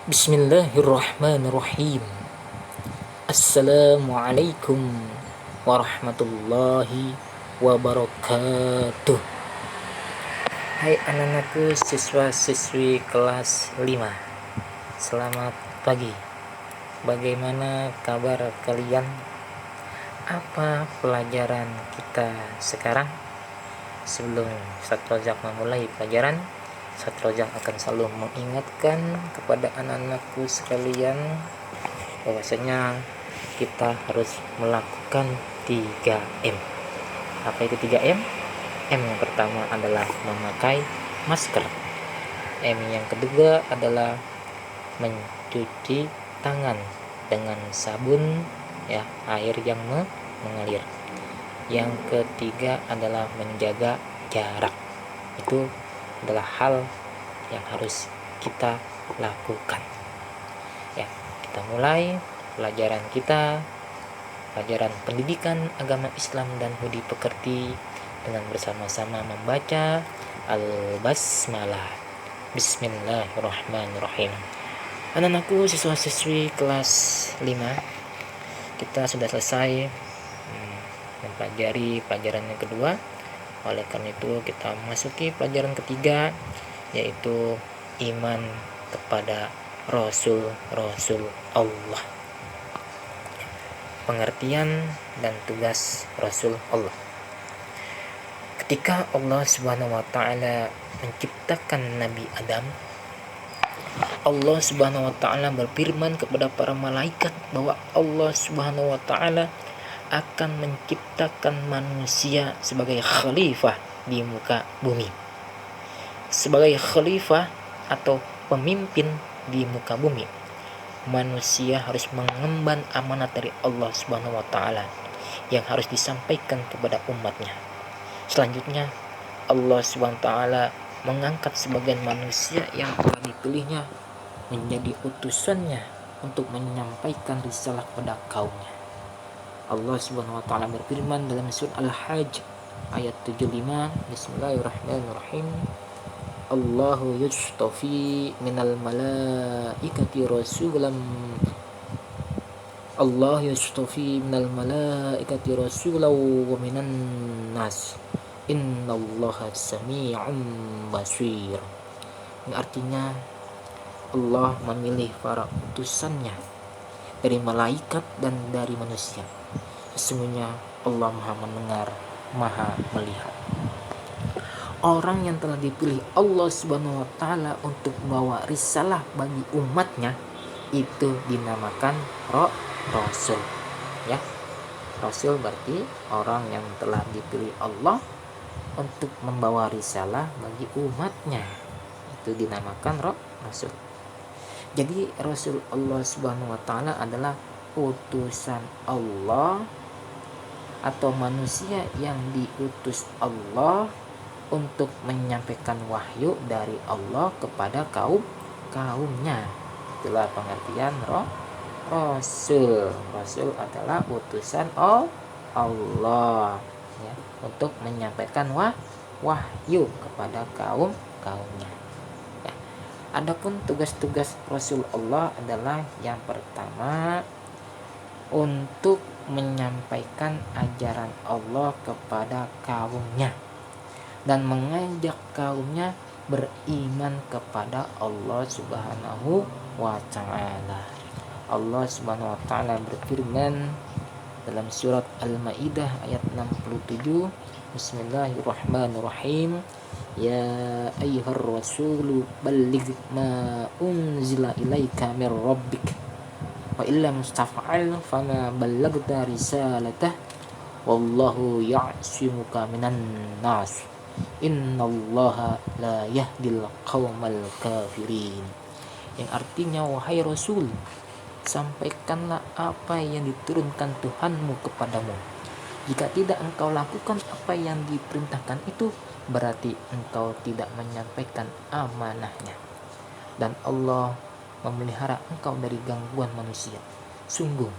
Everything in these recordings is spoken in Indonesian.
Bismillahirrahmanirrahim. Assalamualaikum warahmatullahi wabarakatuh. Hai anak-anakku, siswa-siswi kelas 5. Selamat pagi. Bagaimana kabar kalian? Apa pelajaran kita sekarang? Sebelum Ustaz Rozak memulai pelajaran, Ustaz Rozak akan selalu mengingatkan kepada anak-anakku sekalian bahwasanya kita harus melakukan 3M. Apa itu 3M? M yang pertama adalah memakai masker. M yang kedua adalah mencuci tangan dengan sabun, air yang mengalir. Yang ketiga adalah menjaga jarak. Itu adalah hal yang harus kita lakukan. Kita mulai pelajaran kita, pelajaran pendidikan agama Islam dan budi pekerti, dengan bersama-sama membaca Al-Basmalah. Bismillahirrahmanirrahim. Anak-anakku, siswa-siswi kelas 5, kita sudah selesai mempelajari pelajaran yang kedua. Oleh karena itu kita masuki pelajaran ketiga, yaitu iman kepada Rasul-Rasul Allah. Pengertian dan tugas Rasul Allah. Ketika Allah Subhanahu wa taala menciptakan Nabi Adam, Allah Subhanahu wa taala berfirman kepada para malaikat bahwa Allah Subhanahu wa taala akan menciptakan manusia sebagai khalifah di muka bumi. Sebagai khalifah atau pemimpin di muka bumi, manusia harus mengemban amanat dari Allah Subhanahu wa taala yang harus disampaikan kepada umatnya. Selanjutnya, Allah Subhanahu wa taala mengangkat sebagian manusia yang telah dipilihnya menjadi utusannya untuk menyampaikan risalah kepada kaumnya. Allah Subhanahu wa taala berfirman dalam surah Al-Hajj ayat 75, Bismillahirrahmanirrahim. Allahu yustafi minal malaikati rasulam Allah yustafi minal malaikati rasulau wa minan nas innallaha sami'un basir. Ini artinya Allah memilih para utusannya dari malaikat dan dari manusia. Sesungguhnya Allah Maha mendengar, Maha melihat. Orang yang telah dipilih Allah Subhanahu wa taala untuk membawa risalah bagi umatnya itu dinamakan Rasul. Rasul berarti orang yang telah dipilih Allah untuk membawa risalah bagi umatnya. Itu dinamakan Rasul. Jadi Rasul Allah Subhanahu wa taala adalah utusan Allah atau manusia yang diutus Allah untuk menyampaikan wahyu dari Allah kepada kaumnya. Itulah pengertian Rasul. Rasul adalah utusan Allah untuk menyampaikan wahyu kepada kaumnya. Adapun tugas-tugas Rasul Allah adalah yang pertama, untuk menyampaikan ajaran Allah kepada kaumnya dan mengajak kaumnya beriman kepada Allah Subhanahu wa taala. Allah Subhanahu wa taala berfirman dalam surat Al-Maidah ayat 67, Bismillahirrahmanirrahim. Ya ayyuhar rasulu balligh ma unzila ilaika mir rabbik wa illam taf'al fama ballaghta risalatah wallahu ya'simuka minan nas innallaha la yahdil qaumal kafirin. Yang artinya, wahai Rasul, sampaikanlah apa yang diturunkan Tuhanmu kepadamu. Jika tidak engkau lakukan apa yang diperintahkan itu, berarti engkau tidak menyampaikan amanahnya. Dan Allah memelihara engkau dari gangguan manusia. Sungguh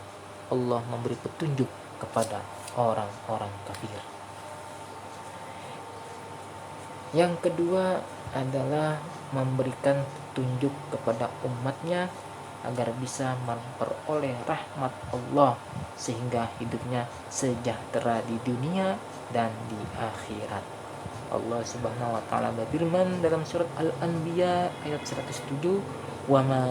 Allah memberi petunjuk kepada orang-orang kafir. Yang kedua adalah memberikan petunjuk kepada umatnya agar bisa memperoleh rahmat Allah sehingga hidupnya sejahtera di dunia dan di akhirat. Allah Subhanahu wa taala berfirman dalam surat Al-Anbiya ayat 107, "Wa ma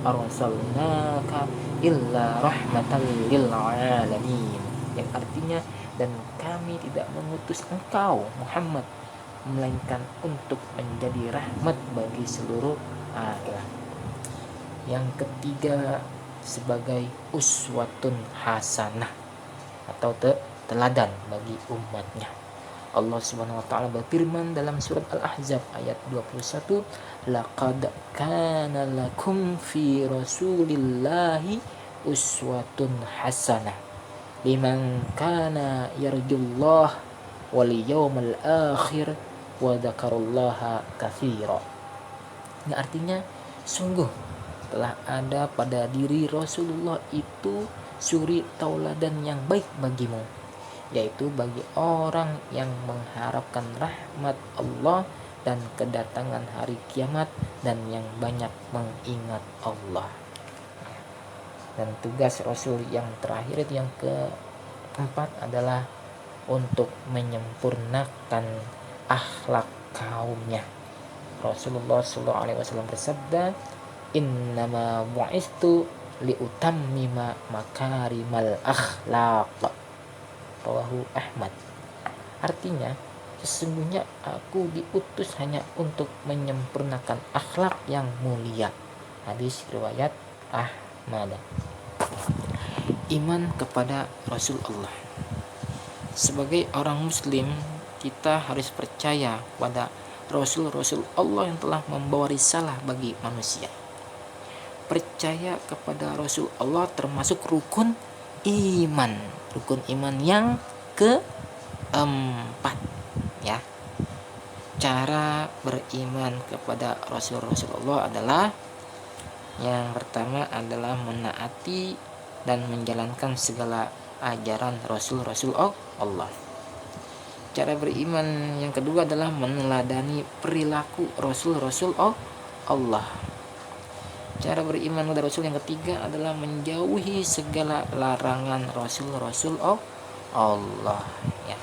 arsalnaka illa rahmatan lil alamin." Yang artinya, dan kami tidak mengutus engkau Muhammad melainkan untuk menjadi rahmat bagi seluruh alam. Yang ketiga, sebagai uswatun hasanah atau teladan bagi umatnya. Allah Subhanahu wa taala berfirman dalam surat Al-Ahzab ayat 21, "Laqad kana lakum fi Rasulillahi uswatun hasanah liman kana yarjullah wal yawmal akhir wa dzakarallaha katsira." Ini artinya, sungguh telah ada pada diri Rasulullah itu suri tauladan yang baik bagimu, yaitu bagi orang yang mengharapkan rahmat Allah dan kedatangan hari kiamat dan yang banyak mengingat Allah. Dan tugas Rasul yang terakhir, yang keempat, adalah untuk menyempurnakan akhlak kaumnya. Rasulullah SAW bersabda, "Innama bu'istu liutammima makarimal akhlaq." Rawahu Ahmad. Artinya, sesungguhnya aku diutus hanya untuk menyempurnakan akhlak yang mulia. Hadis riwayat Ahmad. Iman kepada Rasulullah. Sebagai orang muslim, kita harus percaya pada Rasul-Rasul Allah yang telah membawa risalah bagi manusia. Percaya kepada Rasul Allah termasuk rukun iman. Rukun iman yang keempat, ya. Cara beriman kepada Rasul-Rasul Allah adalah, yang pertama adalah menaati dan menjalankan segala ajaran Rasul-Rasul Allah. Cara beriman yang kedua adalah meneladani perilaku Rasul-Rasul Allah. Cara beriman kepada Rasul yang ketiga adalah menjauhi segala larangan Rasul-Rasul Allah, ya.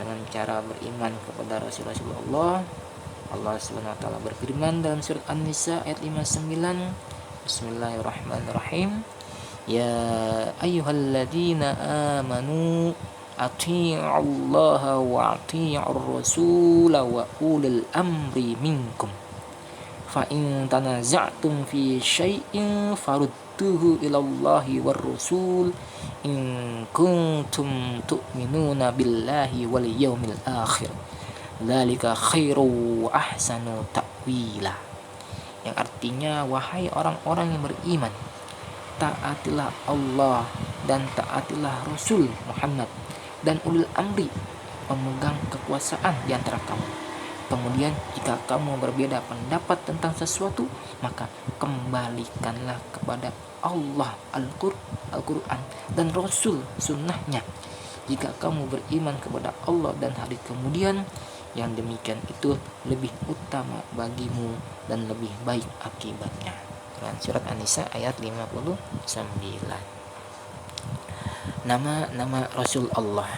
Dengan cara beriman kepada Rasul-Rasul Allah, Allah Subhanahu wa taala berfirman dalam surat An-Nisa ayat 59, Bismillahirrahmanirrahim, "Ya ayyuhalladzina amanu atii'ullaha wa atii'ur rasula wa ulil amri minkum. Fa in tanaza'tum fi syai'in farudduhu ilallahi war rasul in kuntum tu'minuna billahi wal yawmil akhir. Dzalika khairu wa ahsanu ta'wila." Yang artinya, wahai orang-orang yang beriman, taatilah Allah dan taatilah Rasul Muhammad dan ulil amri, pemegang kekuasaan di antara kamu. Kemudian jika kamu berbeda pendapat tentang sesuatu, maka kembalikanlah kepada Allah Al-Quran dan Rasul sunnahnya. Jika kamu beriman kepada Allah dan hari kemudian, yang demikian itu lebih utama bagimu dan lebih baik akibatnya. Dengan surat An-Nisa ayat 59. Nama-nama Rasul Allah.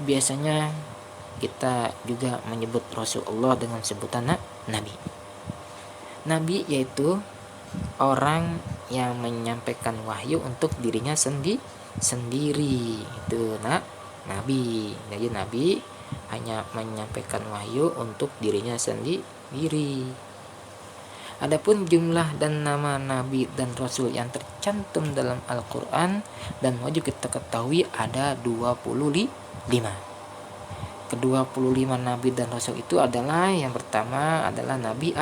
Biasanya kita juga menyebut Rasul Allah dengan sebutan Nabi. Nabi yaitu orang yang menyampaikan wahyu untuk dirinya sendiri. Itu Nabi. Jadi Nabi hanya menyampaikan wahyu untuk dirinya sendiri. Adapun jumlah dan nama Nabi dan Rasul yang tercantum dalam Al-Quran dan wajib kita ketahui ada 25. Ke-25 Nabi dan Rasul itu adalah, yang pertama adalah Nabi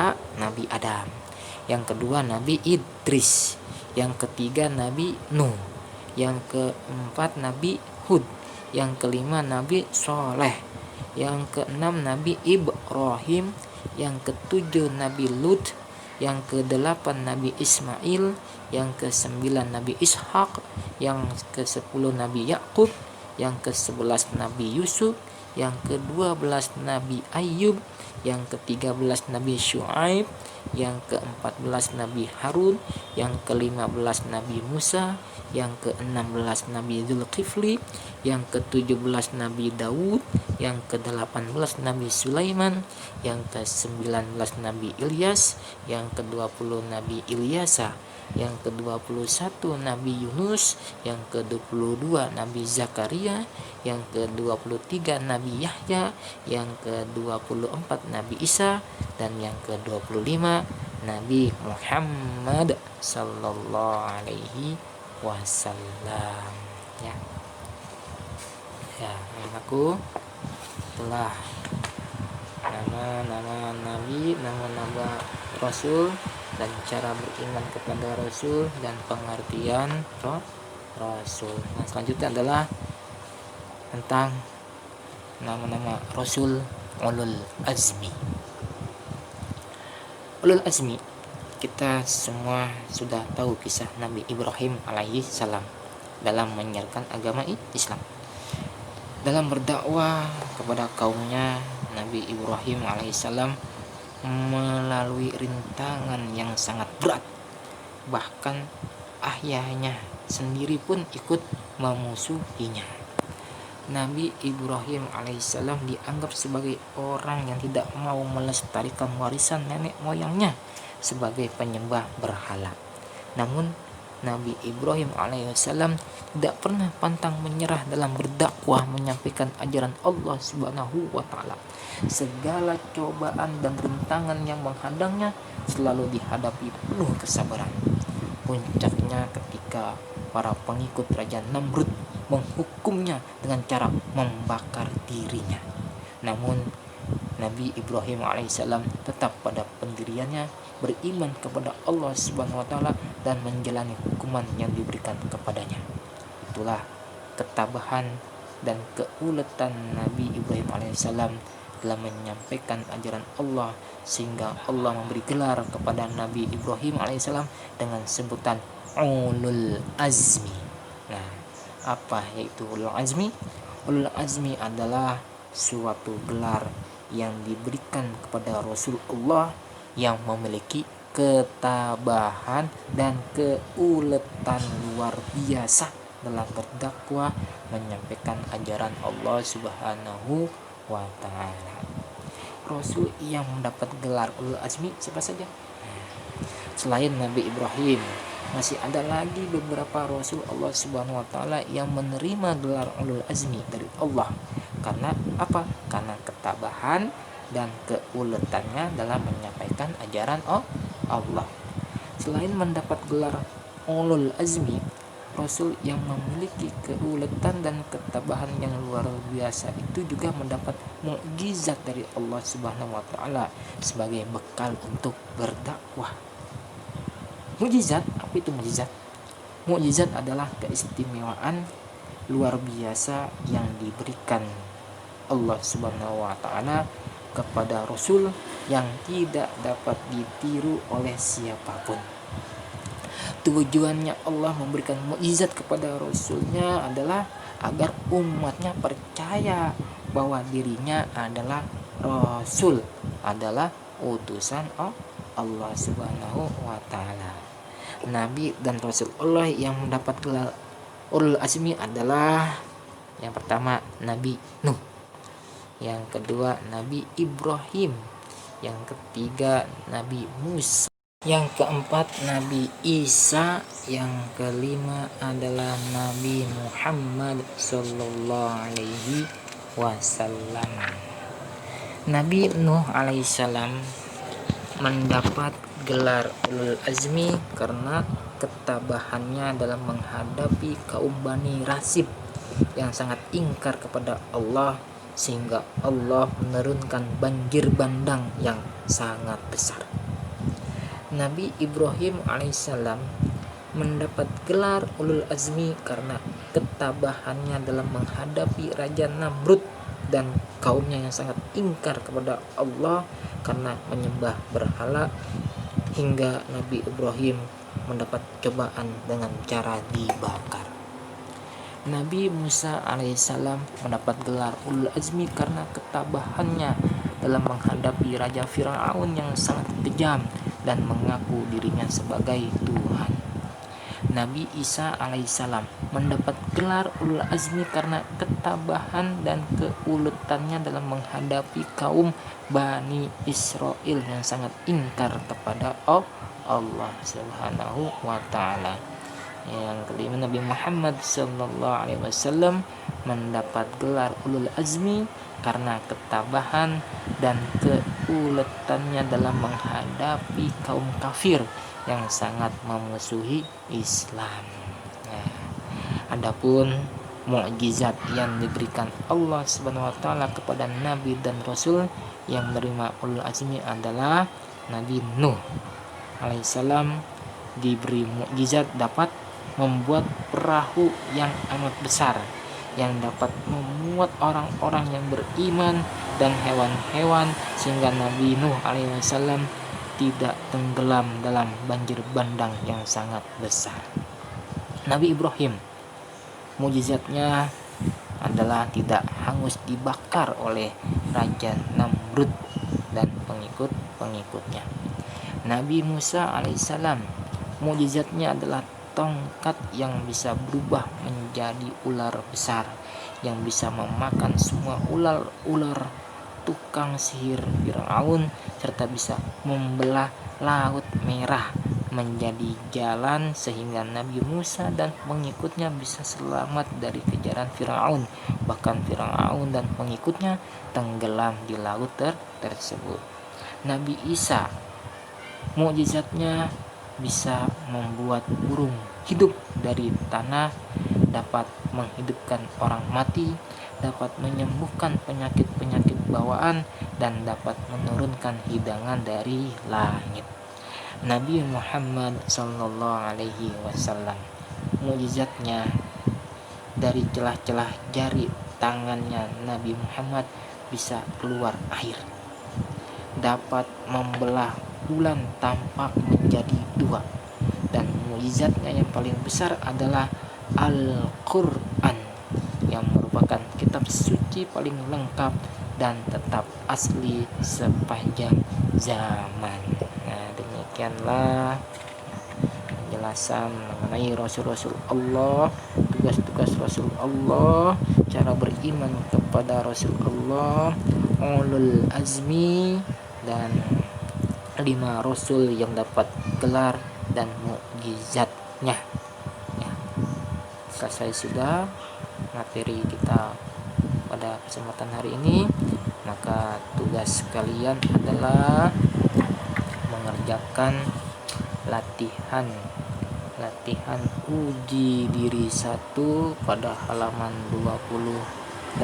Adam, yang kedua Nabi Idris, yang ketiga Nabi Nuh, yang keempat Nabi Hud, yang kelima Nabi Soleh, yang keenam Nabi Ibrahim, yang ketujuh Nabi Lut, yang ke-8 Nabi Ismail, yang ke-9 Nabi Ishak, yang ke-10 Nabi Yakub, yang ke-11 Nabi Yusuf, yang ke-12 Nabi Ayub, yang ke-13 Nabi Syuaib, yang ke-14 Nabi Harun, yang ke-15 Nabi Musa, yang ke-16 Nabi Zulkifli, yang ke-17 Nabi Daud, yang ke-18 Nabi Sulaiman, yang ke-19 Nabi Ilyas, yang ke-20 Nabi Ilyasa, yang ke-21 Nabi Yunus, yang ke-22 Nabi Zakaria, yang ke-23 Nabi Yahya, yang ke-24 Nabi Isa, dan yang ke-25 Nabi Muhammad sallallahu alaihi wasallam. Ya, aku telah nama-nama nabi, nama-nama rasul, dan cara beriman kepada rasul dan pengertian rasul. Nah, selanjutnya adalah tentang nama-nama rasul ulul azmi. Ulul azmi, kita semua sudah tahu kisah Nabi Ibrahim alaihi salam dalam menyiarkan agama Islam. Dalam berdakwah kepada kaumnya, Nabi Ibrahim alaihissalam melalui rintangan yang sangat berat. Bahkan ayahnya sendiri pun ikut memusuhinya. Nabi Ibrahim alaihissalam dianggap sebagai orang yang tidak mau melestarikan warisan nenek moyangnya sebagai penyembah berhala. Namun Nabi Ibrahim alaihissalam tidak pernah pantang menyerah dalam berdakwah menyampaikan ajaran Allah Subhanahu wa taala. Segala cobaan dan rintangan yang menghadangnya selalu dihadapi penuh kesabaran. Puncaknya ketika para pengikut Raja Namrud menghukumnya dengan cara membakar dirinya. Namun Nabi Ibrahim alaihissalam tetap pada pendiriannya, beriman kepada Allah Subhanahu wa taala dan menjalani hukuman yang diberikan kepadanya. Itulah ketabahan dan keuletan Nabi Ibrahim alaihissalam dalam menyampaikan ajaran Allah, sehingga Allah memberi gelar kepada Nabi Ibrahim alaihissalam dengan sebutan ulul azmi. Nah, apa yaitu ulul azmi? Ulul azmi adalah suatu gelar yang diberikan kepada Rasulullah yang memiliki ketabahan dan keuletan luar biasa dalam berdakwah menyampaikan ajaran Allah Subhanahu wa taala. Rasul yang mendapat gelar ulul azmi siapa saja? Selain Nabi Ibrahim, masih ada lagi beberapa rasul Allah Subhanahu wa taala yang menerima gelar ulul azmi dari Allah. Karena apa? Karena ketabahan dan keuletannya dalam menyampaikan ajaran Allah. Selain mendapat gelar ulul azmi, rasul yang memiliki keuletan dan ketabahan yang luar biasa itu juga mendapat mukjizat dari Allah Subhanahu wa taala sebagai bekal untuk berdakwah. Mukjizat, apa itu mukjizat? Mukjizat adalah keistimewaan luar biasa yang diberikan Allah Subhanahu wa taala kepada rasul yang tidak dapat ditiru oleh siapapun. Tujuannya Allah memberikan mukjizat kepada rasulnya adalah agar umatnya percaya bahwa dirinya adalah rasul, adalah utusan Allah Subhanahu wa taala. Nabi dan rasul Allah yang mendapat gelar ulul azmi adalah yang pertama Nabi Nuh, yang kedua Nabi Ibrahim, yang ketiga Nabi Musa, yang keempat Nabi Isa, yang kelima adalah Nabi Muhammad sallallahu alaihi wasallam. Nabi Nuh alaihissalam mendapat gelar ulul azmi karena ketabahannya dalam menghadapi kaum Bani Rasib yang sangat ingkar kepada Allah, sehingga Allah menurunkan banjir bandang yang sangat besar. Nabi Ibrahim alaihissalam mendapat gelar ulul azmi karena ketabahannya dalam menghadapi Raja Namrud dan kaumnya yang sangat ingkar kepada Allah karena menyembah berhala, hingga Nabi Ibrahim mendapat cobaan dengan cara dibakar. Nabi Musa alaihissalam mendapat gelar Ulul Azmi karena ketabahannya dalam menghadapi Raja Firaun yang sangat kejam dan mengaku dirinya sebagai Tuhan. Nabi Isa alaihissalam mendapat gelar Ulul Azmi karena ketabahan dan keuletannya dalam menghadapi kaum Bani Israel yang sangat ingkar kepada Allah Subhanahu wa Ta'ala. Yang kelima, Nabi Muhammad sallallahu alaihi wasallam mendapat gelar Ulul Azmi karena ketabahan dan keuletannya dalam menghadapi kaum kafir yang sangat memusuhi Islam. Nah, adapun mukjizat yang diberikan Allah Subhanahu wa taala kepada nabi dan rasul yang menerima ulul azmi adalah Nabi Nuh alaihissalam diberi mukjizat dapat membuat perahu yang amat besar yang dapat memuat orang-orang yang beriman dan hewan-hewan sehingga Nabi Nuh alaihissalam tidak tenggelam dalam banjir bandang yang sangat besar. Nabi Ibrahim, mukjizatnya adalah tidak hangus dibakar oleh Raja Namrud dan pengikut-pengikutnya. Nabi Musa alaihissalam, mukjizatnya adalah tongkat yang bisa berubah menjadi ular besar yang bisa memakan semua ular tukang sihir Firaun serta bisa membelah Laut Merah menjadi jalan sehingga Nabi Musa dan pengikutnya bisa selamat dari kejaran Firaun. Bahkan Firaun dan pengikutnya tenggelam di laut tersebut. Nabi Isa, mukjizatnya bisa membuat burung hidup dari tanah, dapat menghidupkan orang mati, dapat menyembuhkan penyakit-penyakit bawaan, dan dapat menurunkan hidangan dari langit. Nabi Muhammad sallallahu alaihi wasallam, mukjizatnya dari celah-celah jari tangannya Nabi Muhammad bisa keluar air, dapat membelah bulan tampak menjadi dua, dan mukjizatnya yang paling besar adalah Al-Quran yang merupakan kitab suci paling lengkap dan tetap asli sepanjang zaman. Nah, demikianlah penjelasan mengenai Rasul-Rasul Allah, tugas-tugas Rasul Allah, cara beriman kepada Rasul Allah, ulul azmi, dan 5 Rasul yang dapat gelar dan mukjizatnya. Ya, selesai sudah materi kita pada kesempatan hari ini. Maka tugas kalian adalah mengerjakan latihan uji diri 1 pada halaman 28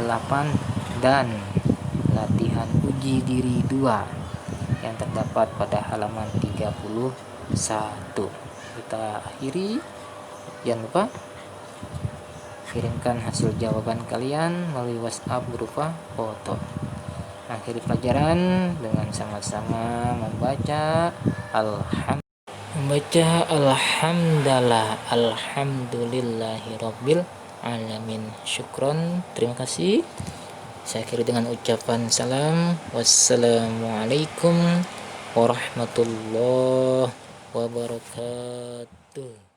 dan latihan uji diri 2 yang terdapat pada halaman 31. Kita akhiri, jangan lupa kirimkan hasil jawaban kalian melalui WhatsApp berupa foto. Akhiri pelajaran dengan sama-sama membaca alhamdulillah, alhamdulillahirabbil alamin. Syukron, terima kasih. Saya akhiri dengan ucapan salam. Wassalamualaikum warahmatullahi wabarakatuh.